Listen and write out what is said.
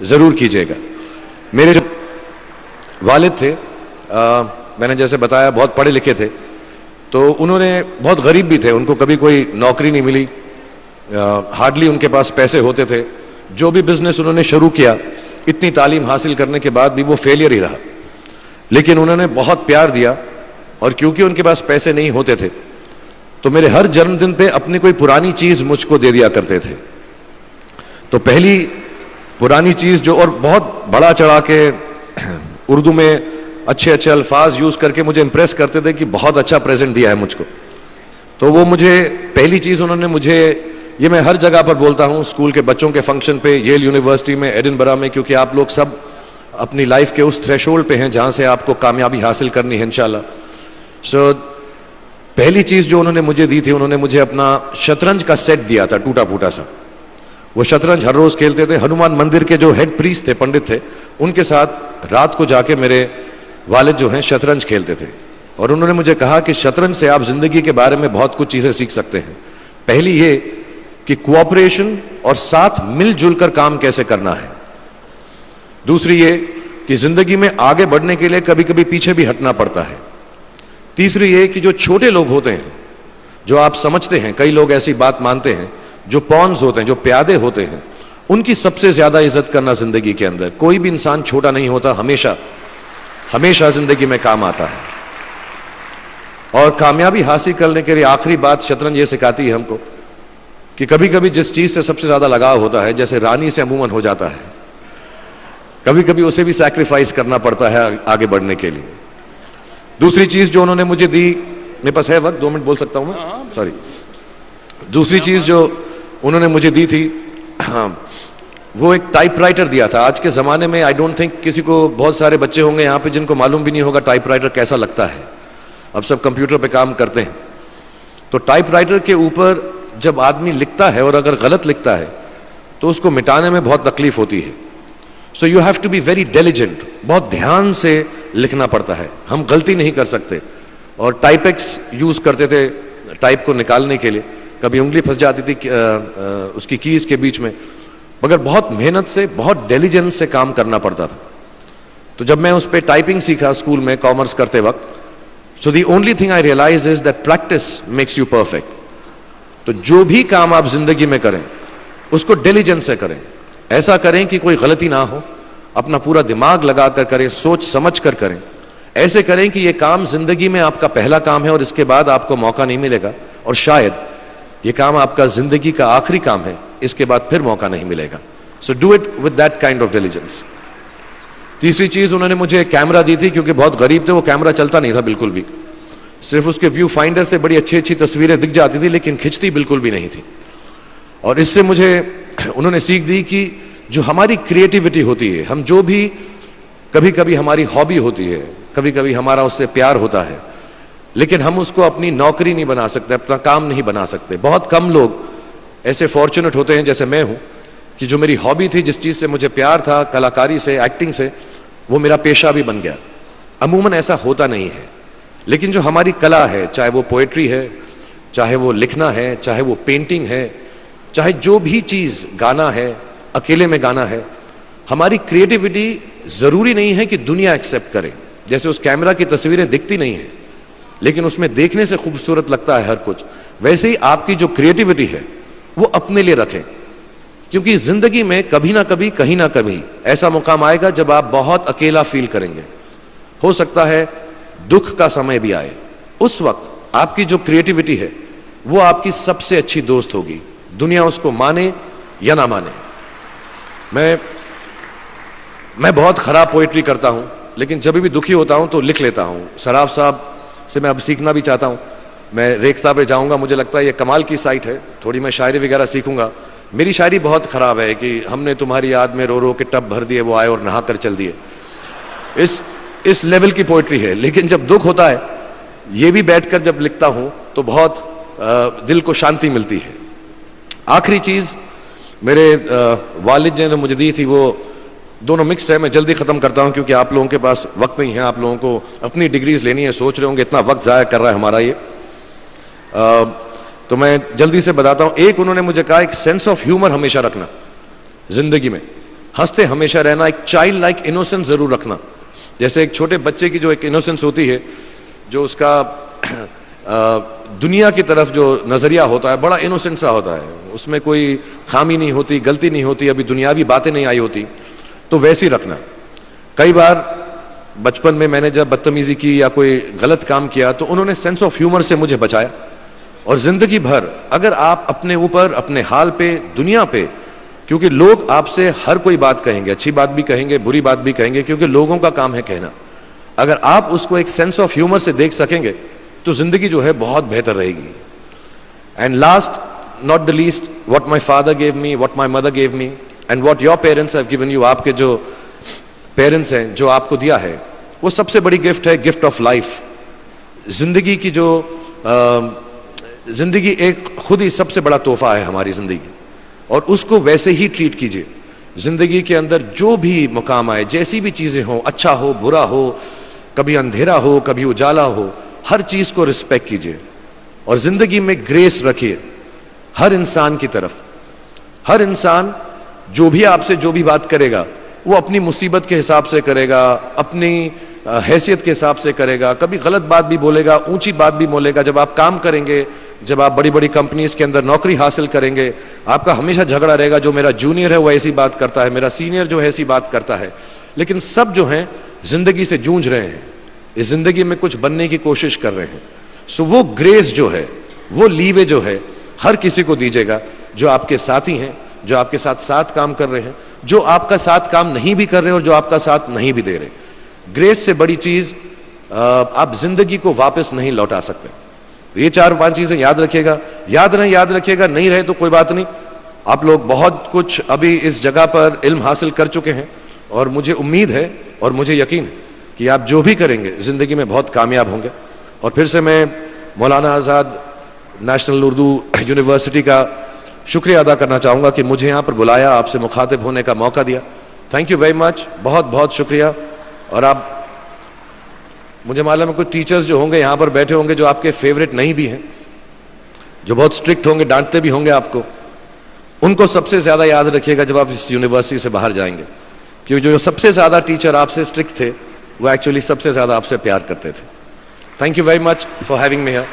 ज़रूर कीजिएगा। मेरे जो वालिद थे, मैंने जैसे बताया बहुत पढ़े लिखे थे, तो उन्होंने बहुत गरीब भी थे, उनको कभी कोई नौकरी नहीं मिली, हार्डली उनके पास पैसे होते थे। जो भी बिजनेस उन्होंने शुरू किया, इतनी तालीम हासिल करने के बाद भी वो फेलियर ही रहा। लेकिन उन्होंने बहुत प्यार दिया, और क्योंकि उनके पास पैसे नहीं होते थे तो मेरे हर जन्मदिन पे अपनी कोई पुरानी चीज़ मुझको दे दिया करते थे। तो पहली पुरानी चीज़ जो, और बहुत बड़ा चढ़ा के उर्दू में अच्छे अच्छे अल्फाज यूज़ करके मुझे इंप्रेस करते थे कि बहुत अच्छा प्रेजेंट दिया है मुझको। तो वो मुझे पहली चीज़ उन्होंने मुझे, ये मैं हर जगह पर बोलता हूँ, स्कूल के बच्चों के फंक्शन पे, येल यूनिवर्सिटी में, एडिनबरा में, क्योंकि आप लोग सब अपनी लाइफ के उस थ्रेशोल्ड पे हैं जहाँ से आपको कामयाबी हासिल करनी है इंशाल्लाह। सो पहली चीज़ जो उन्होंने मुझे दी थी, उन्होंने मुझे अपना शतरंज का सेट दिया था, टूटा फूटा सा। वो शतरंज हर रोज़ खेलते थे। हनुमान मंदिर के जो हेड प्रीस्ट थे, पंडित थे, उनके साथ रात को जाके मेरे वालिद जो हैं शतरंज खेलते थे। और उन्होंने मुझे कहा कि शतरंज से आप जिंदगी के बारे में बहुत कुछ चीज़ें सीख सकते हैं। पहली ये कि कोऑपरेशन और साथ मिलजुल कर काम कैसे करना है। दूसरी ये कि जिंदगी में आगे बढ़ने के लिए कभी कभी पीछे भी हटना पड़ता है। तीसरी ये कि जो छोटे लोग होते हैं, जो आप समझते हैं, कई लोग ऐसी बात मानते हैं, जो पॉन्स होते हैं, जो प्यादे होते हैं, उनकी सबसे ज्यादा इज्जत करना जिंदगी के अंदर। कोई भी इंसान छोटा नहीं होता, हमेशा हमेशा जिंदगी में काम आता है। और कामयाबी हासिल करने के लिए आखिरी बात शतरंज ये सिखाती है हमको कि कभी कभी जिस चीज से सबसे ज्यादा लगाव होता है, जैसे रानी से अमूमन हो जाता है, कभी कभी उसे भी सैक्रिफाइस करना पड़ता है आगे बढ़ने के लिए। दूसरी चीज जो उन्होंने मुझे दी, मेरे पास है वक्त, 2 मिनट बोल सकता हूं मैं, सॉरी। दूसरी चीज जो उन्होंने मुझे दी थी, वो एक टाइपराइटर दिया था। आज के ज़माने में आई डोंट थिंक किसी को, बहुत सारे बच्चे होंगे यहाँ पे जिनको मालूम भी नहीं होगा टाइपराइटर कैसा लगता है। अब सब कंप्यूटर पे काम करते हैं। तो टाइपराइटर के ऊपर जब आदमी लिखता है और अगर गलत लिखता है तो उसको मिटाने में बहुत तकलीफ होती है। So you have to be very diligent, बहुत ध्यान से लिखना पड़ता है, हम गलती नहीं कर सकते। और टाइपेक्स यूज़ करते थे टाइप को निकालने के लिए, कभी उंगली फंस जाती थी उसकी कीज के बीच में, मगर बहुत मेहनत से, बहुत डिलिजेंस से काम करना पड़ता था। तो जब मैं उस पर टाइपिंग सीखा स्कूल में कॉमर्स करते वक्त, so the only thing I realize is that practice makes you perfect. तो जो भी काम आप जिंदगी में करें उसको डिलिजेंस से करें, ऐसा करें कि कोई गलती ना हो, अपना पूरा दिमाग लगा कर करें, सोच समझ कर करें। ऐसे करें कि ये काम जिंदगी में आपका पहला काम है और इसके बाद आपको मौका नहीं मिलेगा, और शायद ये काम आपका जिंदगी का आखिरी काम है, इसके बाद फिर मौका नहीं मिलेगा। So do it with that kind of diligence. तीसरी चीज उन्होंने मुझे कैमरा दी थी, क्योंकि बहुत गरीब थे, वो कैमरा चलता नहीं था बिल्कुल भी, सिर्फ उसके व्यू फाइंडर से बड़ी अच्छी अच्छी तस्वीरें दिख जाती थी, लेकिन खिंचती बिल्कुल भी नहीं थी। और इससे मुझे उन्होंने सीख दी कि जो हमारी क्रिएटिविटी होती है, हम जो भी, कभी कभी हमारी हॉबी होती है, कभी कभी हमारा उससे प्यार होता है, लेकिन हम उसको अपनी नौकरी नहीं बना सकते, अपना काम नहीं बना सकते। बहुत कम लोग ऐसे फॉर्चुनेट होते हैं जैसे मैं हूं कि जो मेरी हॉबी थी, जिस चीज़ से मुझे प्यार था, कलाकारी से, एक्टिंग से, वो मेरा पेशा भी बन गया। अमूमन ऐसा होता नहीं है, लेकिन जो हमारी कला है, चाहे वो पोएट्री है, चाहे वो लिखना है, चाहे वो पेंटिंग है, चाहे जो भी चीज़, गाना है, अकेले में गाना है, हमारी क्रिएटिविटी ज़रूरी नहीं है कि दुनिया एक्सेप्ट करे। जैसे उस कैमरा की तस्वीरें दिखती नहीं हैं, लेकिन उसमें देखने से खूबसूरत लगता है हर कुछ, वैसे ही आपकी जो क्रिएटिविटी है वो अपने लिए रखें, क्योंकि जिंदगी में कभी ना कभी, कहीं ना कभी ऐसा मुकाम आएगा जब आप बहुत अकेला फील करेंगे। हो सकता है दुख का समय भी आए, उस वक्त आपकी जो क्रिएटिविटी है वो आपकी सबसे अच्छी दोस्त होगी, दुनिया उसको माने या ना माने। मैं बहुत खराब पोएट्री करता हूं, लेकिन जब भी दुखी होता हूं तो लिख लेता हूं। सराफ साहब से मैं अब सीखना भी चाहता हूं। मैं रेखता पे जाऊंगा, मुझे लगता है ये कमाल की साइट है, थोड़ी मैं शायरी वगैरह सीखूंगा। मेरी शायरी बहुत खराब है कि हमने तुम्हारी याद में रो रो के टब भर दिए, वो आए और नहा कर चल दिए, इस लेवल की पोएट्री है। लेकिन जब दुख होता है, ये भी बैठकर जब लिखता हूं तो बहुत दिल को शांति मिलती है। आखिरी चीज मेरे वालिद जी ने मुझे दी थी, वो दोनों मिक्स है, मैं जल्दी खत्म करता हूं क्योंकि आप लोगों के पास वक्त नहीं है, आप लोगों को अपनी डिग्रीज लेनी है, सोच रहे होंगे इतना वक्त जाया कर रहा है हमारा ये। तो मैं जल्दी से बताता हूं। एक, उन्होंने मुझे कहा एक सेंस ऑफ ह्यूमर हमेशा रखना जिंदगी में। हंसते हमेशा रहना, एक चाइल्ड लाइक इनोसेंस जरूर रखना। जैसे एक छोटे बच्चे की जो एक इनोसेंस होती है, जो उसका दुनिया की तरफ जो नजरिया होता है बड़ा इनोसेंट सा होता है, उसमें कोई खामी नहीं होती, गलती नहीं होती, अभी दुनियावी बातें नहीं आई होती, तो वैसे ही रखना। कई बार बचपन में मैंने जब बदतमीजी की या कोई गलत काम किया तो उन्होंने सेंस ऑफ ह्यूमर से मुझे बचाया। और जिंदगी भर अगर आप अपने ऊपर, अपने हाल पे, दुनिया पे, क्योंकि लोग आपसे हर कोई बात कहेंगे, अच्छी बात भी कहेंगे, बुरी बात भी कहेंगे, क्योंकि लोगों का काम है कहना। अगर आप उसको एक सेंस ऑफ ह्यूमर से देख सकेंगे तो जिंदगी जो है बहुत बेहतर रहेगी। And last not the least, what my father gave me, what my mother gave me and what your parents have given you, आपके जो पेरेंट्स हैं जो आपको दिया है, वो सबसे बड़ी गिफ्ट है, गिफ्ट ऑफ लाइफ। जिंदगी की जो जिंदगी एक खुद ही सबसे बड़ा तोहफा है हमारी जिंदगी, और उसको वैसे ही ट्रीट कीजिए। जिंदगी के अंदर जो भी मुकाम आए, जैसी भी चीजें हो, अच्छा हो बुरा हो, कभी अंधेरा हो कभी उजाला हो, हर चीज को रिस्पेक्ट कीजिए और जिंदगी में ग्रेस रखिए हर इंसान की तरफ। हर इंसान जो भी आपसे जो भी बात करेगा वो अपनी मुसीबत के हिसाब से करेगा, अपनी हैसियत के हिसाब से करेगा, कभी गलत बात भी बोलेगा, ऊंची बात भी बोलेगा। जब आप काम करेंगे, जब आप बड़ी बड़ी कंपनीज के अंदर नौकरी हासिल करेंगे, आपका हमेशा झगड़ा रहेगा, जो मेरा जूनियर है वो ऐसी बात करता है, मेरा सीनियर जो है ऐसी बात करता है। लेकिन सब जो हैं जिंदगी से जूझ रहे हैं, इस जिंदगी में कुछ बनने की कोशिश कर रहे हैं। सो वो ग्रेस जो है, वो लीवे जो है, हर किसी को दीजिएगा जो आपके साथी हैं, जो आपके साथ साथ काम कर रहे हैं, जो आपका साथ काम नहीं भी कर रहे और जो आपका साथ नहीं भी दे रहे। ग्रेस से बड़ी चीज आप जिंदगी को वापस नहीं लौटा सकते। ये 4-5 चीजें याद रखिएगा। याद रखिएगा, नहीं रहे तो कोई बात नहीं। आप लोग बहुत कुछ अभी इस जगह पर इल्म हासिल कर चुके हैं और मुझे उम्मीद है और मुझे यकीन है कि आप जो भी करेंगे जिंदगी में बहुत कामयाब होंगे। और फिर से मैं मौलाना आज़ाद नेशनल उर्दू यूनिवर्सिटी का शुक्रिया अदा करना चाहूँगा कि मुझे यहाँ पर बुलाया, आपसे मुखातिब होने का मौका दिया। थैंक यू वेरी मच, बहुत बहुत शुक्रिया। और आप, मुझे मालूम है कुछ टीचर्स जो होंगे यहाँ पर बैठे होंगे जो आपके फेवरेट नहीं भी हैं, जो बहुत स्ट्रिक्ट होंगे, डांटते भी होंगे आपको, उनको सबसे ज़्यादा याद रखिएगा जब आप इस यूनिवर्सिटी से बाहर जाएंगे, क्योंकि जो सबसे ज़्यादा टीचर आपसे स्ट्रिक्ट थे वो एक्चुअली सबसे ज़्यादा आपसे प्यार करते थे। Thank you very much for having me here.